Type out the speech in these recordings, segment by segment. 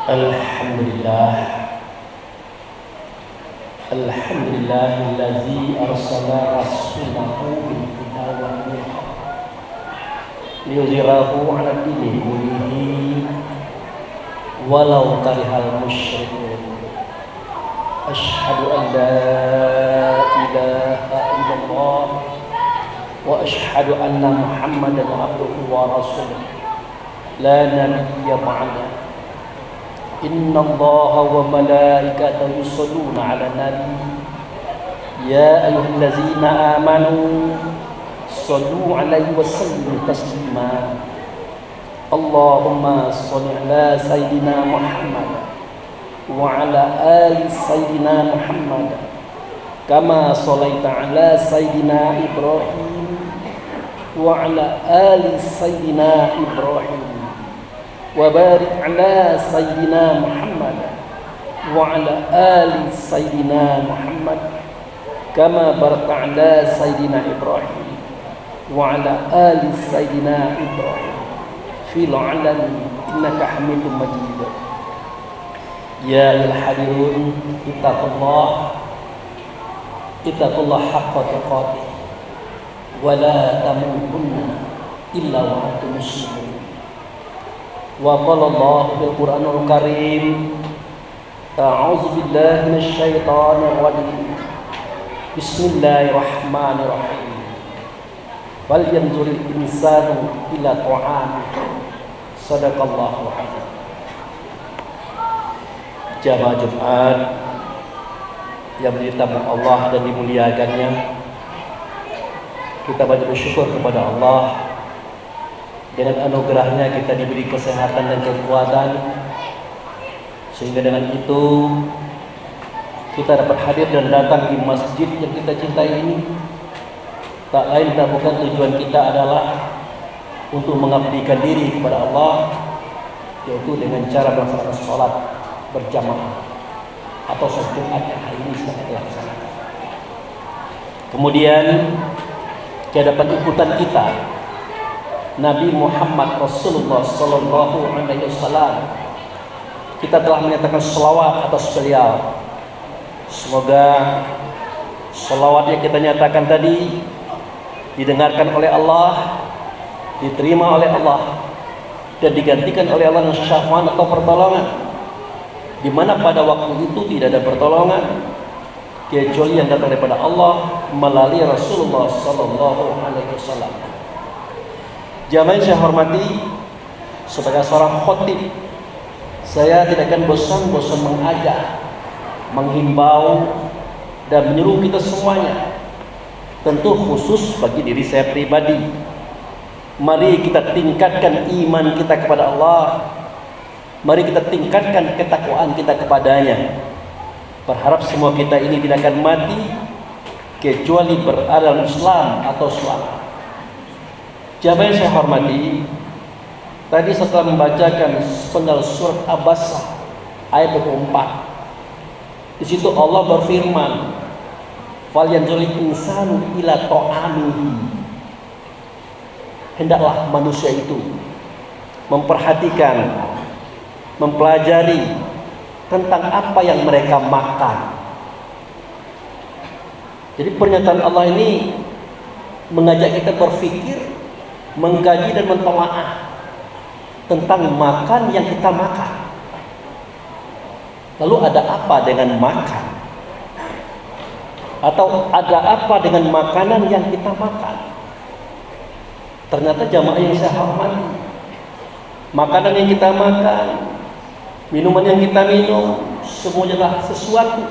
Alhamdulillah, Alhamdulillahillazi arsala rasulahu bil huda wal nur liyudhhirahu 'ala dini kullihi walau karihal musyrikun. Asyhadu an la ilaha illallah wa asyhadu anna Muhammadan abduhu wa rasuluh la nabiyya ba'dahu. Inna Allaha wa malaikatahu yusholluna 'alan nabi ya ayyuhallazina amanu shollu 'alaihi wa sallimu taslima. Allahumma sholli 'ala sayyidina Muhammad wa 'ala ali sayyidina Muhammad kama shallaita 'ala sayyidina Ibrahim wa 'ala ali sayyidina Ibrahim wa barik 'ala sayyidina Muhammad wa 'ala ali sayyidina Muhammad kama barakta 'ala sayyidina Ibrahim wa 'ala ali sayyidina Ibrahim fil 'alamin innaka Hamidum Majid. Ya ayyuhal hadirun ittaqullah haqqa tuqatih wa la tamutunna illa wa antum muslimun. Wa qala Allah fil Qur'anil Karim, a'udzu billahi minasy syaithanir rajim. Bismillahirrahmanirrahim. Fal yanzuril insanu ila ta'amihi. Shadaqallahu adzim. Jamaah Jumat yang ditamu Allah dan dimuliakannya, kita banyak bersyukur kepada Allah. Dengan anugerahnya kita diberi kesehatan dan kekuatan, sehingga dengan itu kita dapat hadir dan datang di masjid yang kita cintai ini. Tak lain tak bukan tujuan kita adalah untuk mengabdikan diri kepada Allah, yaitu dengan cara melaksanakan sholat berjamaah atau sholat Jumat yang hari ini sedang kita laksanakan. Kemudian di hadapan ikutan kita Nabi Muhammad Rasulullah Sallallahu Alaihi Wasallam, kita telah menyatakan selawat atas beliau. Semoga selawat yang kita nyatakan tadi didengarkan oleh Allah, diterima oleh Allah, dan digantikan oleh Allah dengan syafaat atau pertolongan, di mana pada waktu itu tidak ada pertolongan kecuali yang datang daripada Allah melalui Rasulullah Sallallahu Alaihi Wasallam. Jamaah yang saya hormati, sebagai seorang khotib, saya tidak akan bosan-bosan mengajak, menghimbau, dan menyuruh kita semuanya, tentu khusus bagi diri saya pribadi. Mari kita tingkatkan iman kita kepada Allah. Mari kita tingkatkan ketakwaan kita kepadanya. Berharap semua kita ini tidak akan mati kecuali berada dalam Islam atau selamat. Jamaah yang saya hormati, tadi setelah membacakan sepenggal surat Abasa ayat 24, di situ Allah berfirman, "Fal yanzuril insanu ila ta'amihi." Hendaklah manusia itu memperhatikan, mempelajari tentang apa yang mereka makan. Jadi pernyataan Allah ini mengajak kita berpikir, mengkaji dan mentelaah tentang makan yang kita makan. Lalu ada apa dengan makan? Atau ada apa dengan makanan yang kita makan? Ternyata jamaah yang saya hormati, makanan yang kita makan, minuman yang kita minum, semuanya adalah sesuatu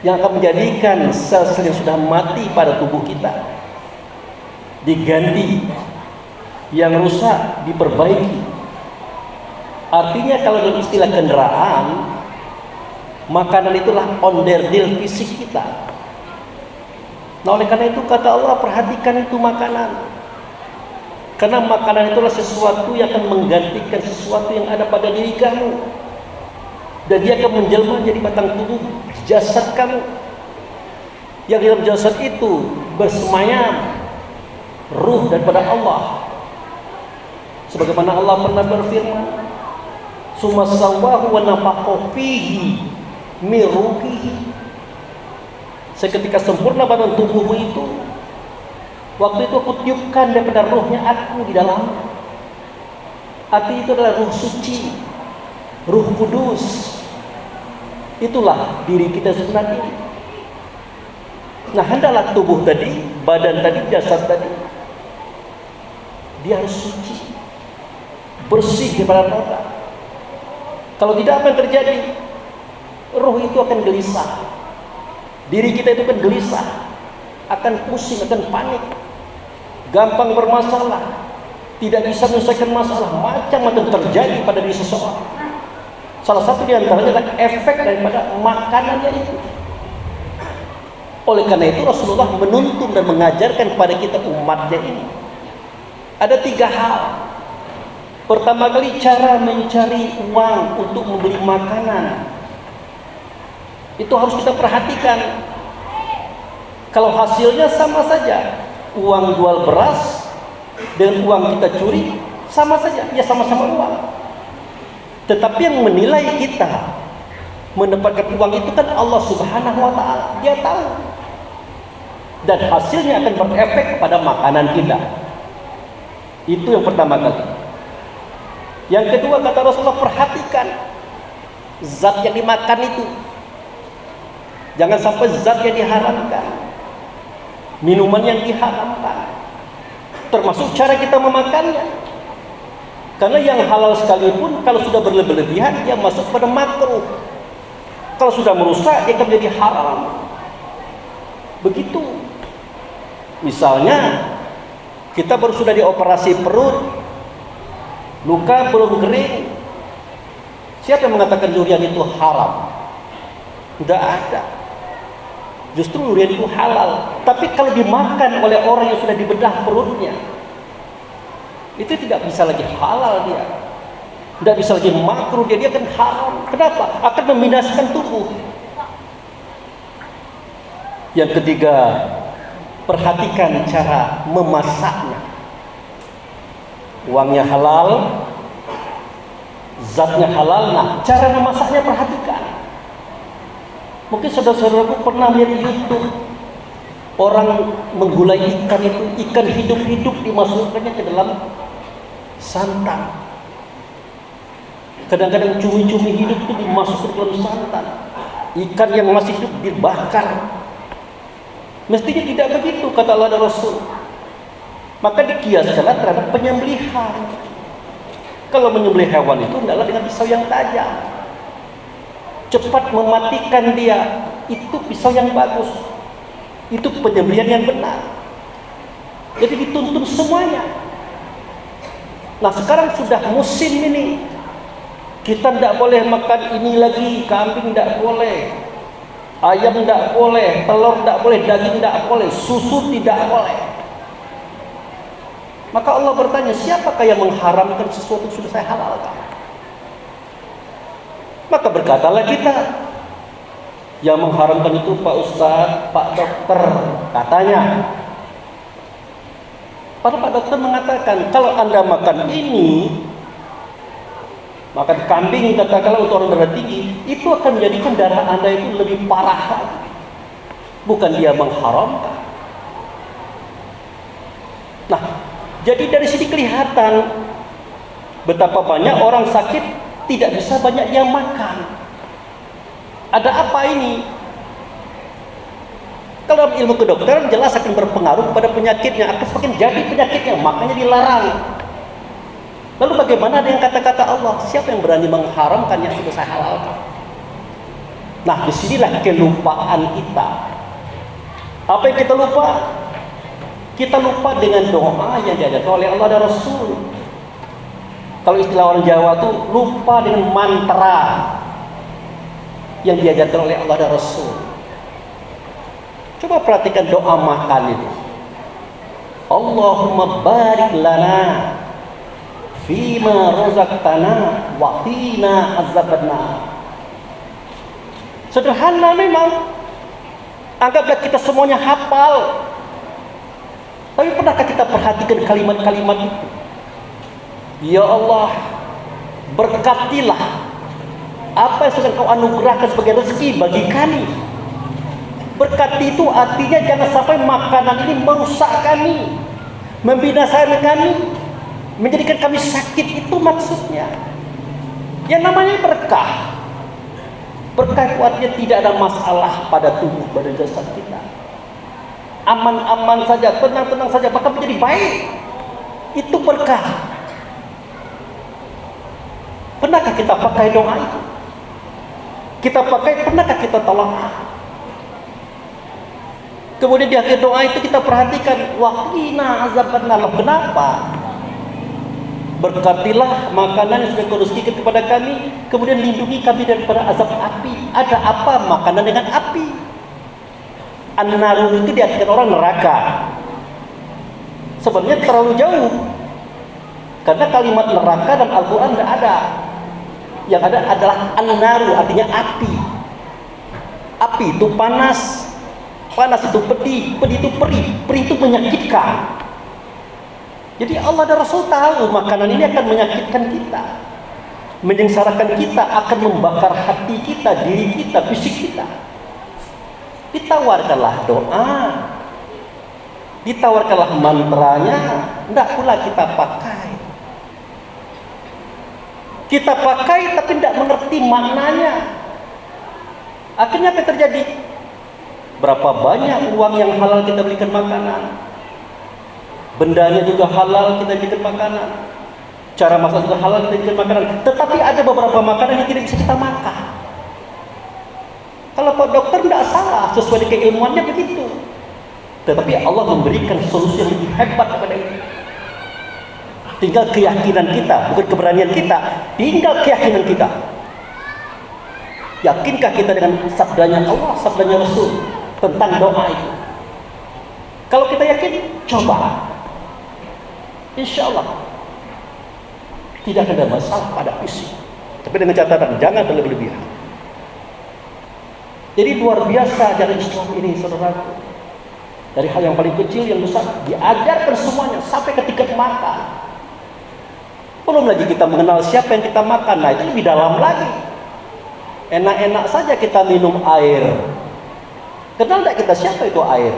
yang akan menjadikan sel-sel yang sudah mati pada tubuh kita diganti, yang rusak diperbaiki. Artinya kalau dalam istilah kendaraan, makanan itulah onderdil fisik kita. Nah, oleh karena itu kata Allah, perhatikan itu makanan, karena makanan itulah sesuatu yang akan menggantikan sesuatu yang ada pada diri kamu, dan dia akan menjelma jadi batang tubuh jasad kamu, yang dalam jasad itu bersemayam ruh daripada Allah. Sebagaimana Allah pernah berfirman, Summa sawwahu wa nafakha fihi min ruhihi. Seketika sempurna badan tubuhmu itu, waktu itu aku tiupkan daripada ruhnya aku di dalam. Hati itu adalah ruh suci, ruh kudus. Itulah diri kita sebenarnya. Nah, hendaklah tubuh tadi, badan tadi, jasad tadi, dia harus suci, bersih daripada noda. Kalau tidak, apa yang terjadi? Ruh itu akan gelisah. Diri kita itu akan gelisah, akan pusing, akan panik, gampang bermasalah, tidak bisa menyelesaikan masalah, macam-macam terjadi pada diri seseorang. Salah satu di antaranya adalah efek daripada makanannya itu. Oleh karena itu Rasulullah menuntun dan mengajarkan kepada kita umatnya ini. Ada 3 hal. Pertama kali, cara mencari uang untuk membeli makanan. Itu harus kita perhatikan. Kalau hasilnya sama saja, uang jual beras dengan uang kita curi sama saja, ya sama-sama uang. Tetapi yang menilai kita mendapatkan uang itu kan Allah Subhanahu wa Ta'ala. Dia tahu. Dan hasilnya akan berefek kepada makanan kita. Itu yang pertama kali. Yang kedua, kata Rasulullah, perhatikan zat yang dimakan itu. Jangan sampai zat yang diharamkan, minuman yang diharamkan, termasuk cara kita memakannya. Karena yang halal sekalipun kalau sudah berlebihan dia masuk pada makruh. Kalau sudah merusak dia akan menjadi haram. Begitu. Misalnya kita baru sudah dioperasi perut, luka belum kering. Siapa yang mengatakan durian itu haram? Tidak ada. Justru durian itu halal. Tapi kalau dimakan oleh orang yang sudah dibedah perutnya, itu tidak bisa lagi halal dia. Tidak bisa lagi makruh dia akan haram. Kenapa? Akan membinasakan tubuh. Yang ketiga, perhatikan cara memasaknya. Uangnya halal, zatnya halal. Nah, cara memasaknya perhatikan. Mungkin saudara-saudaraku pernah lihat di YouTube orang menggulai ikan itu, ikan hidup-hidup dimasukkannya ke dalam santan. Kadang-kadang cumi-cumi hidup itu dimasukkan ke dalam santan. Ikan yang masih hidup dibakar. Mestinya tidak begitu, kata Allah dan Rasul. Maka dikiaskanlah terhadap penyembelihan. Kalau menyembelih hewan itu adalah dengan pisau yang tajam, cepat mematikan dia, itu pisau yang bagus, itu penyembelihan yang benar. Jadi dituntun semuanya. Nah, sekarang sudah musim ini, kita tidak boleh makan ini lagi, kambing tidak boleh, ayam tidak boleh, telur tidak boleh, daging tidak boleh, susu tidak boleh. Maka Allah bertanya, siapakah yang mengharamkan sesuatu yang sudah saya halalkan? Maka berkatalah kita, yang mengharamkan itu Pak Ustadz, Pak Dokter, katanya. Padahal Pak Dokter mengatakan, kalau Anda makan ini, makan kambing, katakanlah untuk orang darah tinggi, itu akan menjadikan darah Anda itu lebih parah lagi. Bukan dia mengharamkan. Nah, jadi dari sini kelihatan betapa banyak orang sakit tidak bisa banyak yang makan. Ada apa ini? Kalau dalam ilmu kedokteran jelas akan berpengaruh pada penyakitnya, akan semakin jadi penyakitnya, makanya dilarang. Lalu bagaimana dengan kata-kata Allah? Siapa yang berani mengharamkan yang sudah saya halalkan? Nah, disinilah kelupaan kita. Apa yang kita lupa? Kita lupa dengan doa yang diajarkan oleh Allah dan Rasul. Kalau istilah orang Jawa itu lupa dengan mantra yang diajarkan oleh Allah dan Rasul. Coba perhatikan doa makan itu. Allahumma barik lana fima razaqtana wa qina azabannar. Sederhana memang. Anggaplah kita semuanya hafal. Tapi pernahkah kita perhatikan kalimat-kalimat itu? Ya Allah, berkatilah apa yang sedang kau anugerahkan sebagai rezeki bagi kami. Berkati itu artinya jangan sampai makanan ini merusak kami, membinasakan kami, menjadikan kami sakit. Itu maksudnya. Yang namanya berkah. Berkah itu artinya tidak ada masalah pada tubuh, pada jasad kita. Aman-aman saja, tenang-tenang saja, bahkan menjadi baik. Itu berkah. Pernahkah kita pakai doa itu? Pernahkah kita tolong? Kemudian di akhir doa itu kita perhatikan, waqina azabannar. Kenapa? Berkatilah makanan yang sudah kau rezekikan kepada kami, kemudian lindungi kami daripada azab api. Ada apa makanan dengan api? An-naru itu diartikan orang neraka. Sebenarnya terlalu jauh, karena kalimat neraka dalam Al-Quran tidak ada. Yang ada adalah an-naru, artinya api. Api itu panas, panas itu pedih, pedih itu perih, perih itu menyakitkan. Jadi Allah dan Rasul tahu makanan ini akan menyakitkan kita, menyengsarakan kita, akan membakar hati kita, diri kita, fisik kita. Ditawarkanlah doa, ditawarkanlah mantranya, tidak pula kita pakai. Kita pakai tapi tidak mengerti maknanya. Akhirnya apa yang terjadi? Berapa banyak uang yang halal kita belikan makanan, bendanya juga halal kita belikan makanan, cara masak juga halal kita belikan makanan. Tetapi ada beberapa makanan yang tidak bisa kita makan. Kalau Pak Dokter tidak salah, sesuai dengan keilmuannya begitu. Tetapi Allah memberikan solusi yang lebih hebat kepada itu. Tinggal keyakinan kita, bukan keberanian kita. Tinggal keyakinan kita. Yakinkah kita dengan sabdanya Allah, sabdanya Rasul tentang doa itu? Kalau kita yakin, coba. Insya Allah tidak ada masalah pada fisik. Tapi dengan catatan jangan berlebihan. Jadi luar biasa ajaran Islam ini, saudaraku. Dari hal yang paling kecil yang besar diajarkan semuanya sampai ketika makan. Belum lagi kita mengenal siapa yang kita makan. Nah itu lebih dalam lagi. Enak-enak saja kita minum air. Kenal tidak kita siapa itu air?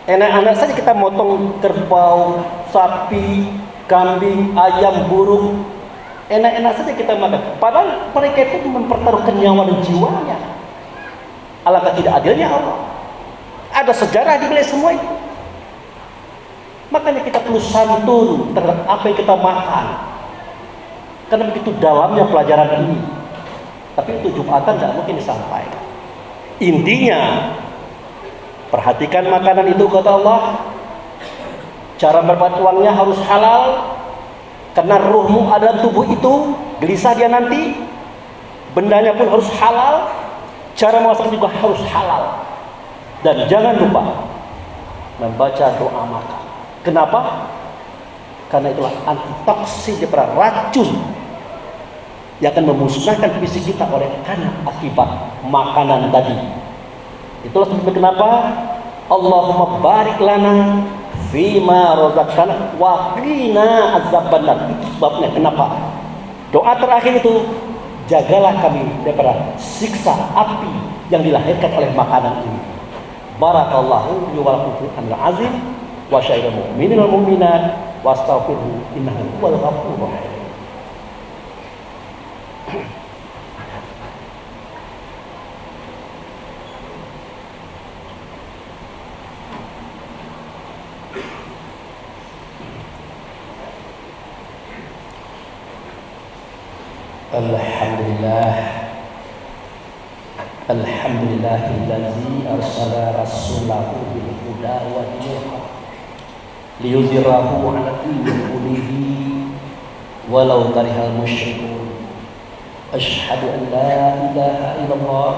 Enak-enak saja kita motong kerbau, sapi, kambing, ayam, burung. Enak-enak saja kita makan. Padahal mereka itu mempertaruhkan nyawa dan jiwanya. Alangkah tidak adilnya Allah. Ada sejarah di balik semua itu. Makanya kita perlu santun terhadap apa yang kita makan. Karena begitu dalamnya pelajaran ini. Tapi itu Jumatan tidak mungkin disampaikan. Intinya, perhatikan makanan itu kata Allah. Cara berbuat uangnya harus halal. Karena ruhmu ada dalam tubuh itu, gelisah dia nanti. Bendanya pun harus halal. Cara masak juga harus halal. Dan jangan lupa membaca doa makan. Kenapa? Karena itulah antitoksi daripada racun yang akan memusnahkan fisik kita oleh karena akibat makanan tadi. Itulah sebabnya kenapa Allahumma barik lana fima razaqtana wa qina azabannar. Itu sebabnya kenapa doa terakhir itu, jagalah kami daripada siksa api yang dilahirkan oleh makanan ini. Barakallahu li wa lakum fil Qur'anil azim wa syairil mu'minin wal mu'minat wastaghfiruhu innahu huwal ghafurur rahim. Alhamdulillahillazi arsala rasulahu bil huda wa dinil haq liyuzhirahu 'ala dini kullihi walau karihal musyrikun. Asyhadu an la ilaha illallah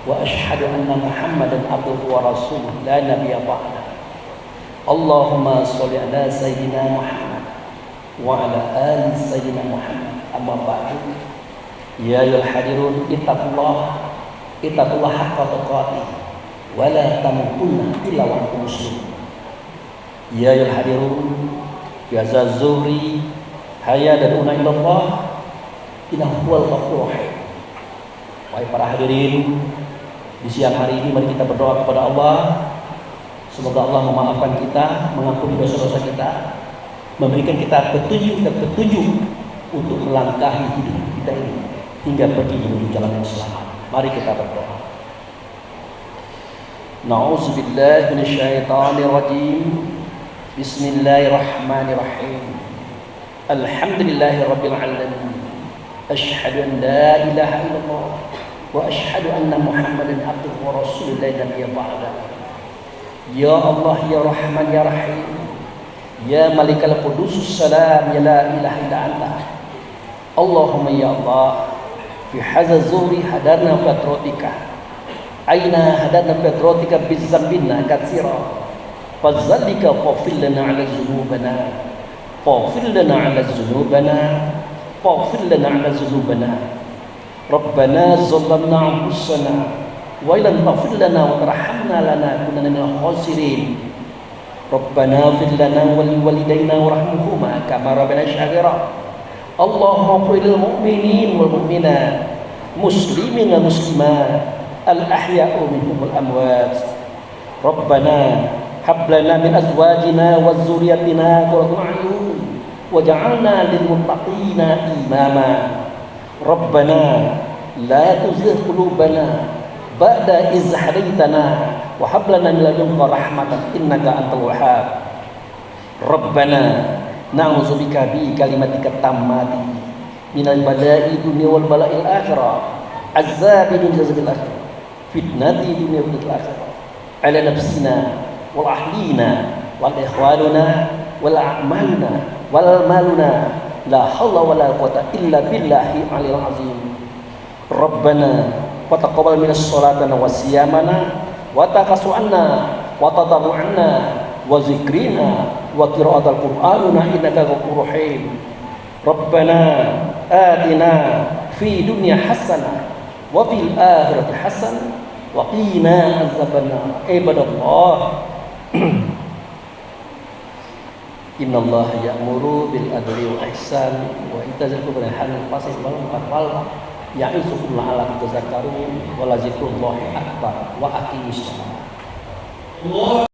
wa asyhadu anna Muhammadan abduhu wa rasuluh la nabiyya ba'da. Allahumma shalli ala sayyidina Muhammad wa ala ali sayyidina Muhammad. Amma ba'du. Ya ayyuhal hadirun ittaqullah haqqa tuqatih wa la tamutunna illa wa antum muslimun. Ya ayyuhal hadirun fi Zuhri Hayya dad'una ilallah innahu huwal ghafurur rahim. Wahai para hadirin, di siang hari ini mari kita berdoa kepada Allah. Semoga Allah memaafkan kita, mengampuni dosa-dosa kita, memberikan kita petunjuk dan petunjuk untuk melangkahi hidup kita ini hingga pergi menuju jalan yang selamat. Mari kita berdoa. Na'udzubillahi minasyaitonir rajim. Bismillahirrahmanirrahim. Alhamdulillahirabbil alamin. Asyhadu an la ilaha illallah wa asyhadu anna Muhammadan abduhu wa rasuluhu la nabiyya ba'da. Ya Allah ya Rahman ya Rahim. Ya Malikal Qudusus Salam ya la ilaha illa anta. Allahumma ya Allah fi hadza zuri hadarna fatrotika aina hadarna fatrotika bizzambina katsira fazallika faghfir lana ala dzunubana faghfir lana ala dzunubana faghfir lana ala dzunubana rabbana zalamna anfusana wa illam taghfir lana wa tarhamna lanakunanna minal khasirin rabbana ighfir lana wa liwalidayna warhamhuma kama rabbayana shaghira Allahumma ighfir lil mu'minin wal mu'minat muslimin wal muslimat al ahya'u minhum wal amwat rabbana hab lana min azwajina wa dzurriyyatina qurrata a'yun waj'alna lil muttaqina imama rabbana la tuzigh qulubana ba'da idh hadaytana wa hab lana min ladunka rahmatan innaka antal wahhab rabbana na'udzubika bi kalimatika tammati minal bala'i dunya wal bala'il akhirah azabi dunya zabil akhirah fitnati dunya wal akhirah ala nafsina wal ahlina wal ikhwanuna wal a'maluna wal maluna la haula wala quwata illa billahi alil azim rabbana wa taqabbal minas sholatana wa siyamana wa taqasu'anna wa tadarru'anna wa zikrina wa qira'atul qur'anina innaka ghafurur rahim rabbana atina fi dunya hasanah wa fil akhirati hasanah wa qina azabannar ibadallah innallaha ya'muru bil adli wal ihsan wa ita'i dzil qurba wal wal ya'izukum la'allakum tadhakkarun wa la dzikrullahi akbar wa aqimus shalah.